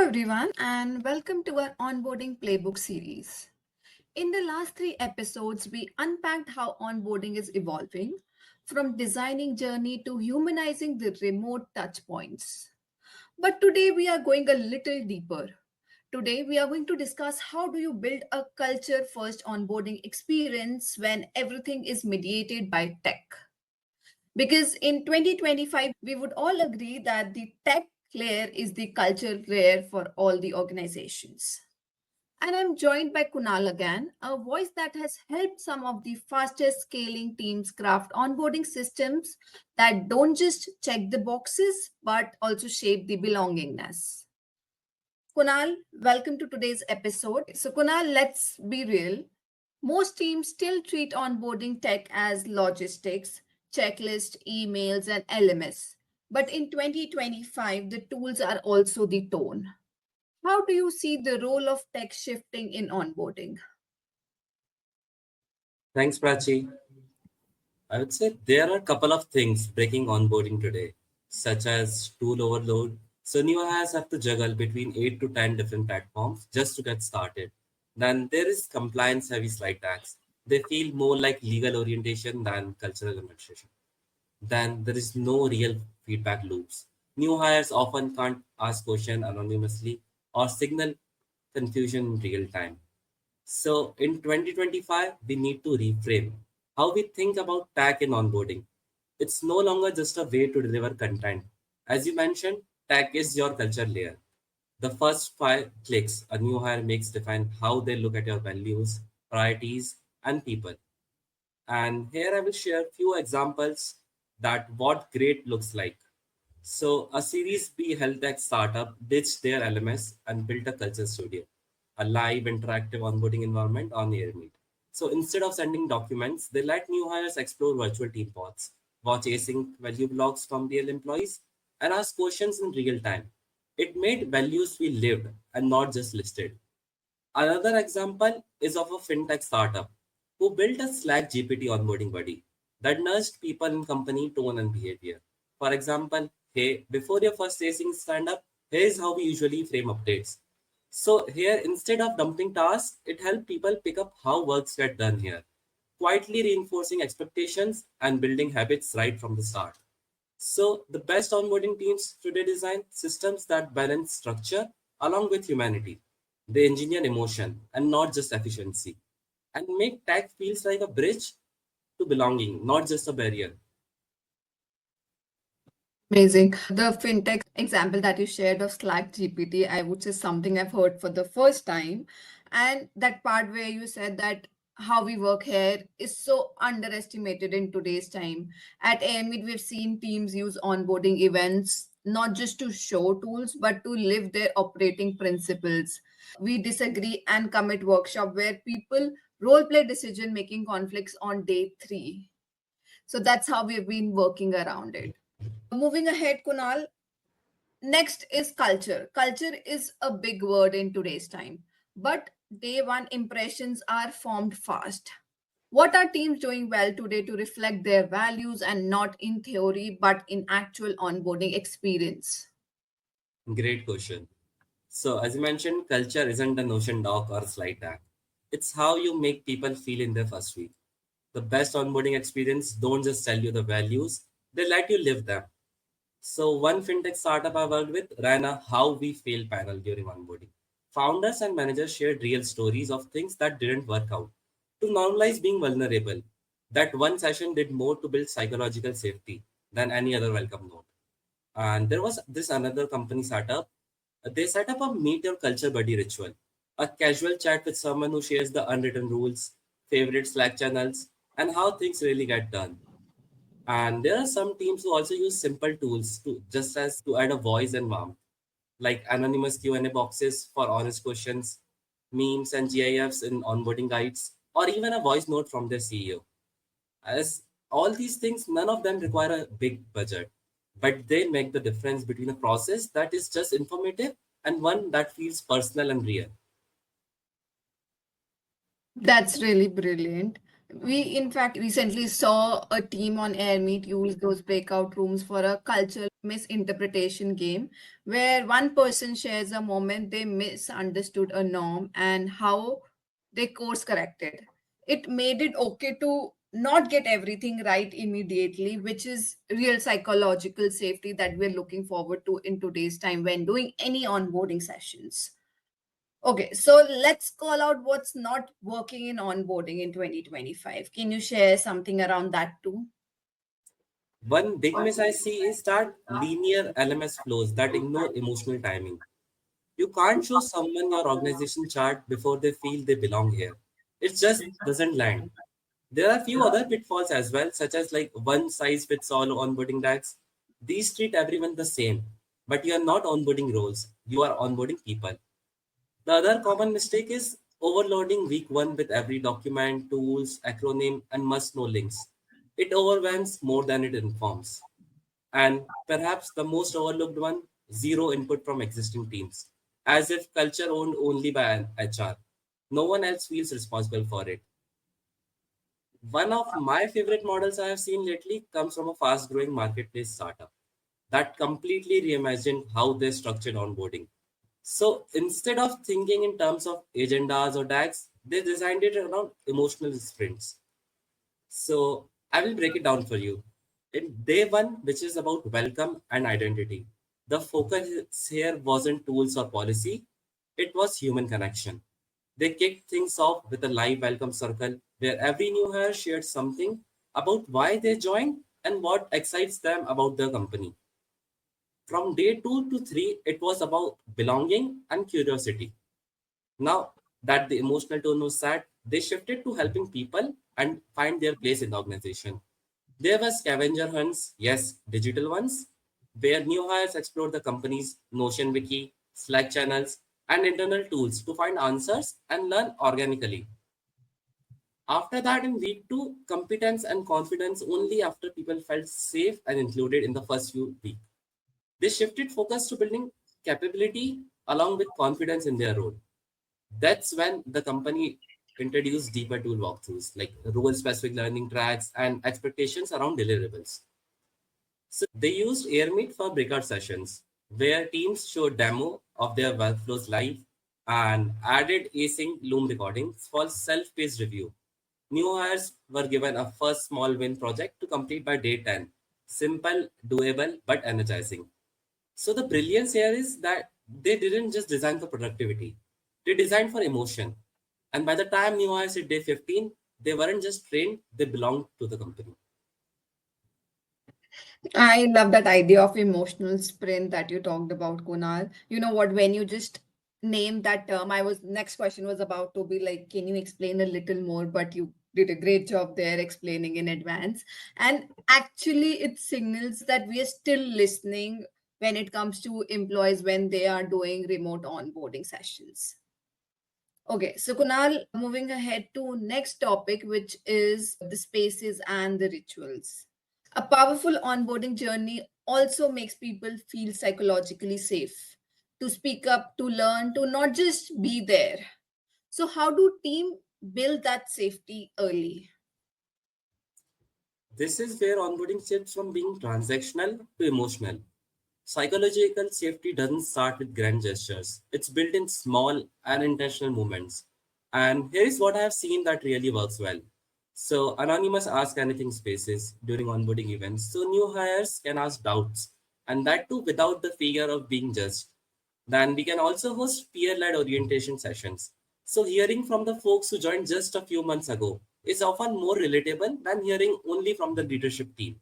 everyone, and welcome to our onboarding playbook series. In the last three episodes, we unpacked how onboarding is evolving from designing journey to humanizing the remote touch points. But today we are going a little deeper. Today we are going to discuss how do you build a culture first onboarding experience when everything is mediated by tech. Because in 2025, we would all agree that the tech layer is the culture layer for all the organizations. And I'm joined by Kunal again, a voice that has helped some of the fastest scaling teams craft onboarding systems that don't just check the boxes, but also shape the belongingness. Kunal, welcome to today's episode. So, Kunal, let's be real. Most teams still treat onboarding tech as logistics, checklist, emails, and LMS. But in 2025, the tools are also the tone. How do you see the role of tech shifting in onboarding? Thanks, Prachi. I would say there are a couple of things breaking onboarding today, such as tool overload. So new hires have to juggle between 8 to 10 different platforms just to get started. Then there is compliance heavy slide tags. They feel more like legal orientation than cultural administration. Then there is no real feedback loops. New hires often can't ask questions anonymously or signal confusion in real time. So in 2025, we need to reframe how we think about tag in onboarding. It's no longer just a way to deliver content. As you mentioned, tag is your culture layer. The first five clicks a new hire makes define how they look at your values, priorities, and people. And here I will share few examples that what great looks like. So a Series B health tech startup ditched their LMS and built a culture studio, a live interactive onboarding environment on AirMeet. So instead of sending documents, they let new hires explore virtual team pods, watch async value blogs from real employees, and ask questions in real time. It made values feel lived and not just listed. Another example is of a fintech startup who built a Slack GPT onboarding buddy that nudged people in company tone and behavior. For example, hey, before your first racing stand up, here's how we usually frame updates. So here, instead of dumping tasks, it helped people pick up how works get done here, quietly reinforcing expectations and building habits right from the start. So the best onboarding teams today design systems that balance structure along with humanity. They engineer emotion and not just efficiency, and make tech feels like a bridge to belonging, not just a barrier. Amazing. The fintech example that you shared of Slack GPT, I would say something I've heard for the first time. And that part where you said that how we work here is so underestimated in today's time. At AMIT, we've seen teams use onboarding events not just to show tools, but to live their operating principles. We disagree and commit workshop where people role play decision making conflicts on day three. So that's how we've been working around it. Moving ahead, Kunal, next is culture. Culture is a big word in today's time, but day one impressions are formed fast. What are teams doing well today to reflect their values and not in theory, but in actual onboarding experience? Great question. So, as you mentioned, culture isn't a notion doc or slide tag. It's how you make people feel in their first week. The best onboarding experience don't just tell you the values, they let you live them. So one fintech startup I worked with ran a how we fail panel during onboarding. Founders and managers shared real stories of things that didn't work out to normalize being vulnerable. That one session did more to build psychological safety than any other welcome note. And there was this another company startup. They set up a meet your culture buddy ritual, a casual chat with someone who shares the unwritten rules, favorite Slack channels, and how things really get done. And there are some teams who also use simple tools to just as to add a voice and warmth, like anonymous Q&A boxes for honest questions, memes and GIFs in onboarding guides, or even a voice note from their CEO. As all these things, none of them require a big budget, but they make the difference between a process that is just informative and one that feels personal and real. That's really brilliant. We, in fact, recently saw a team on Airmeet use those breakout rooms for a cultural misinterpretation game where one person shares a moment they misunderstood a norm and how they course corrected. It made it okay to not get everything right immediately, which is real psychological safety that we're looking forward to in today's time when doing any onboarding sessions. Okay, so let's call out what's not working in onboarding in 2025. Can you share something around that too? One big miss I see is that linear LMS flows that ignore emotional timing. You can't show someone your organization chart before they feel they belong here. It just doesn't land. There are a few other pitfalls as well, such as like one size fits all onboarding decks. These treat everyone the same, but you are not onboarding roles, you are onboarding people. The other common mistake is overloading week one with every document, tools, acronym, and must know links. It overwhelms more than it informs. And perhaps the most overlooked one, zero input from existing teams, as if culture owned only by an HR. No one else feels responsible for it. One of my favorite models I have seen lately comes from a fast growing marketplace startup that completely reimagined how they structured onboarding. So instead of thinking in terms of agendas or DAGs, they designed it around emotional sprints. So I will break it down for you. In day one, which is about welcome and identity, the focus here wasn't tools or policy, it was human connection. They kicked things off with a live welcome circle where every new hire shared something about why they joined and what excites them about the company. From day two to three, it was about belonging and curiosity. Now that the emotional tone was set, they shifted to helping people and find their place in the organization. There were scavenger hunts, yes, digital ones, where new hires explored the company's Notion wiki, Slack channels, and internal tools to find answers and learn organically. After that, in week two, competence and confidence only after people felt safe and included in the first few weeks. They shifted focus to building capability along with confidence in their role. That's when the company introduced deeper tool walkthroughs like role specific learning tracks and expectations around deliverables. So they used Airmeet for breakout sessions where teams showed demo of their workflows live and added async Loom recordings for self-paced review. New hires were given a first small win project to complete by day 10. Simple, doable, but energizing. So the brilliance here is that they didn't just design for productivity, they designed for emotion. And by the time new hires hit day 15, they weren't just trained, they belonged to the company. I love that idea of emotional sprint that you talked about, Kunal. You know what? When you just named that term, I was next question was about to be like, can you explain a little more? But you did a great job there explaining in advance. And actually, it signals that we are still listening when it comes to employees when they are doing remote onboarding sessions. Okay, so Kunal, moving ahead to next topic, which is the spaces and the rituals. A powerful onboarding journey also makes people feel psychologically safe to speak up, to learn, to not just be there. So, how do team build that safety early? This is where onboarding shifts from being transactional to emotional. Psychological safety doesn't start with grand gestures. It's built in small and intentional moments. And here is what I have seen that really works well. So, anonymous ask anything spaces during onboarding events. So, new hires can ask doubts, and that too without the fear of being judged. Then we can also host peer-led orientation sessions. So hearing from the folks who joined just a few months ago is often more relatable than hearing only from the leadership team.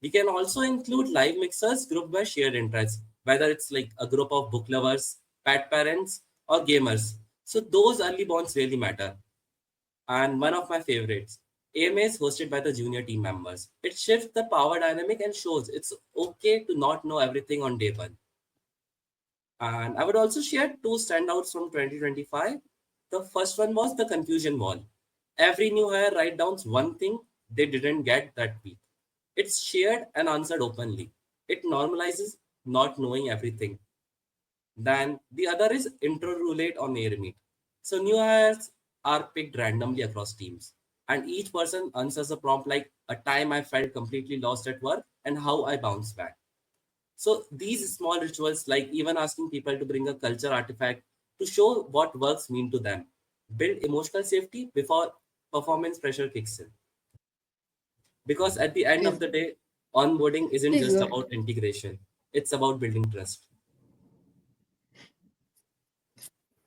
We can also include live mixers grouped by shared interests, whether it's like a group of book lovers, pet parents, or gamers. So those early bonds really matter. And one of my favorites, AMA is hosted by the junior team members. It shifts the power dynamic and shows it's okay to not know everything on day one. And I would also share two standouts from 2025. The first one was the confusion wall. Every new hire write down one thing they didn't get that week. It's shared and answered openly. It normalizes not knowing everything. Then the other is intro roulette on air meet. So new hires are picked randomly across teams. And each person answers a prompt like a time I felt completely lost at work and how I bounced back. So these small rituals, like even asking people to bring a culture artifact to show what works mean to them, build emotional safety before performance pressure kicks in. Because at the end Please, of the day, onboarding isn't please just go ahead. about integration, it's about building trust.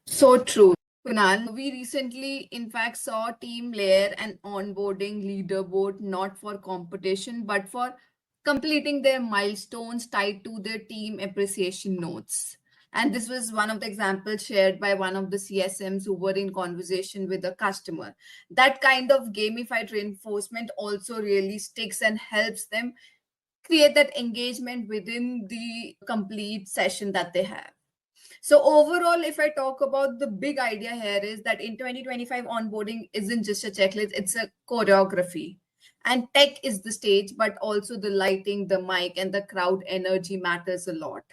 So true. Kunal, we recently, in fact, saw team layer an onboarding leaderboard not for competition but for completing their milestones tied to their team appreciation notes. And this was one of the examples shared by one of the CSMs who were in conversation with a customer. That kind of gamified reinforcement also really sticks and helps them create that engagement within the complete session that they have. So overall, if I talk about the big idea here is that in 2025, onboarding isn't just a checklist, it's a choreography. And tech is the stage, but also the lighting, the mic, and the crowd energy matters a lot.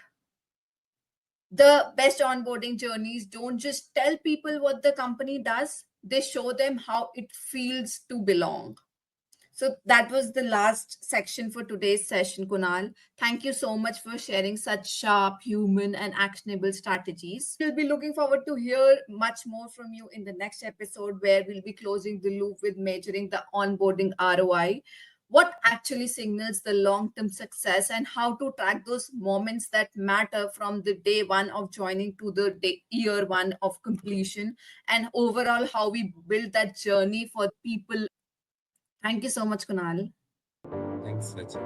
The best onboarding journeys don't just tell people what the company does, they show them how it feels to belong. So that was the last section for today's session, Kunal. Thank you so much for sharing such sharp, human, and actionable strategies. We'll be looking forward to hear much more from you in the next episode, where we'll be closing the loop with measuring the onboarding ROI, what actually signals the long-term success, and how to track those moments that matter from the day one of joining to the year one of completion, and overall how we build that journey for people. Thank you so much, Kunal. Thanks, Rachel.